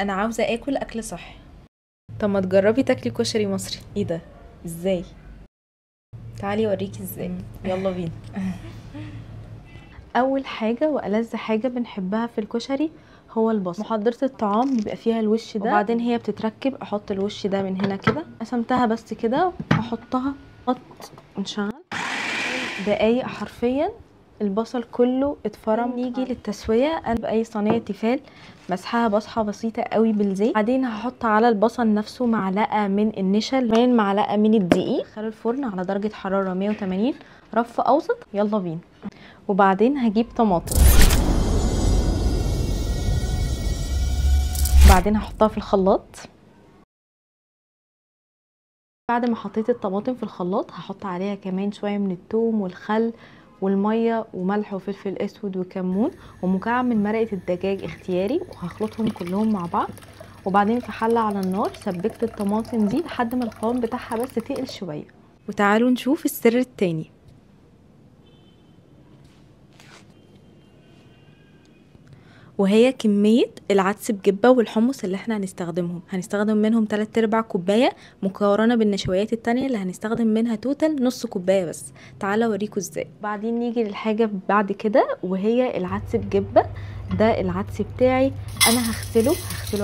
انا عاوزه اكل اكل صحي. طب ما تجربي تاكلي كشري مصري. ايه ده؟ ازاي؟ تعالي اوريكي ازاي. يلا بينا. اول حاجه والذ حاجه بنحبها في الكشري هو البصل. محضره الطعام بيبقى فيها الوش ده، وبعدين هي بتتركب. احط الوش ده من هنا كده، قسمتها بس كده واحطها. ونشغل دقايق حرفيا البصل كله اتفرم. نيجي للتسويه. انا باي صينيه تيفال مسحها بصحه بسيطه قوي بالزيت. بعدين هحط على البصل نفسه معلقه من النشا، كمان معلقه من الدقيق. ادخل الفرن على درجه حراره 180 رف اوسط. يلا بينا. وبعدين هجيب طماطم، بعدين هحطها في الخلاط. بعد ما حطيت الطماطم في الخلاط هحط عليها كمان شويه من الثوم والخل والميه وملح وفلفل اسود وكمون ومكعب من مرقه الدجاج اختياري، وهخلطهم كلهم مع بعض. وبعدين في حله على النار سبكت الطماطم دي لحد ما القوام بتاعها بس تقل شويه. وتعالوا نشوف السر التاني. وهي كمية العدس بجبة والحمص اللي احنا هنستخدم منهم 3/4 كوباية مقارنة بالنشويات التانية اللي هنستخدم منها توتال نص كوباية بس. تعالى اوريكم ازاي. بعدين نيجي للحاجة بعد كده وهي العدس بجبة. ده العدس بتاعي انا هغسله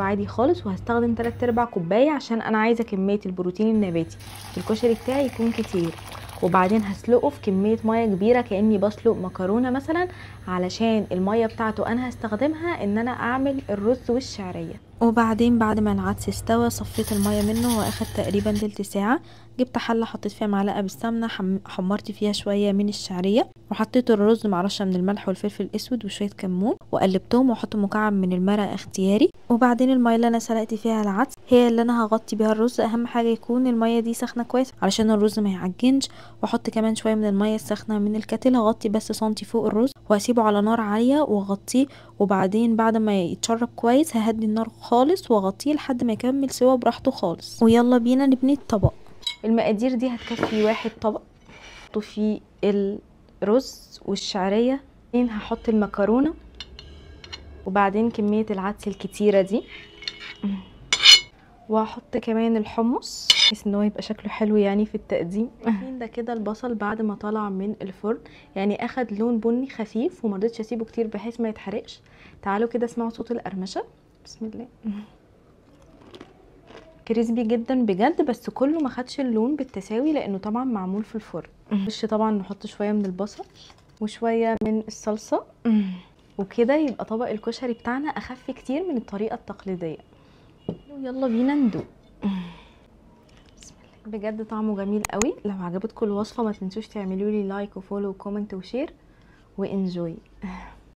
عادي خالص، وهستخدم 3/4 كوباية عشان انا عايزة كمية البروتين النباتي في الكشري بتاعي يكون كتير. وبعدين هسلقه في كميه ميه كبيره كاني بسلق مكرونه مثلا، علشان الميه بتاعته انا هستخدمها ان انا اعمل الرز والشعريه. وبعدين بعد ما العدس استوى صفيت الميه منه واخد تقريبا تلت ساعه. جبت حله حطيت فيها معلقه بالسمنه، حمرت فيها شويه من الشعريه، وحطيت الرز مع رشه من الملح والفلفل الاسود وشويه كمون وقلبتهم، واحط مكعب من المرق اختياري. وبعدين الميه اللي انا سلقت فيها العدس هي اللي انا هغطي بيها الرز. اهم حاجه يكون الميه دي سخنه كويس علشان الرز ما يعجنش. واحط كمان شويه من الميه السخنه من الكاتل، هغطي بس سنتي فوق الرز واسيبه على نار عاليه واغطيه. وبعدين بعد ما يتشرب كويس ههدي النار خالص واغطيه لحد ما يكمل سوا براحته خالص. ويلا بينا نبني الطبق. المقادير دي هتكفي واحد طبق. هحط فيه الرز والشعريه، بعدين هحط المكرونه، وبعدين كميه العدس الكتيره دي، وهحط كمان الحمص بحيث ان هو يبقى شكله حلو يعني في التقديم. ده كده البصل بعد ما طلع من الفرن، يعني اخد لون بني خفيف ومرضتش اسيبه كتير بحيث ما يتحرقش. تعالوا كده اسمعوا صوت القرمشه. بسم الله. كريسبي جدا بجد، بس كله ما خدش اللون بالتساوي لانه طبعا معمول في الفرن. وش طبعا نحط شويه من البصل وشويه من الصلصه، وكده يبقى طبق الكشري بتاعنا اخف كتير من الطريقه التقليديه. يلا بينا ندوق. بجد طعمه جميل قوي. لو عجبتكم الوصفه ما تنسوش تعملوا لي لايك وفولو وكومنت وشير وانجوي.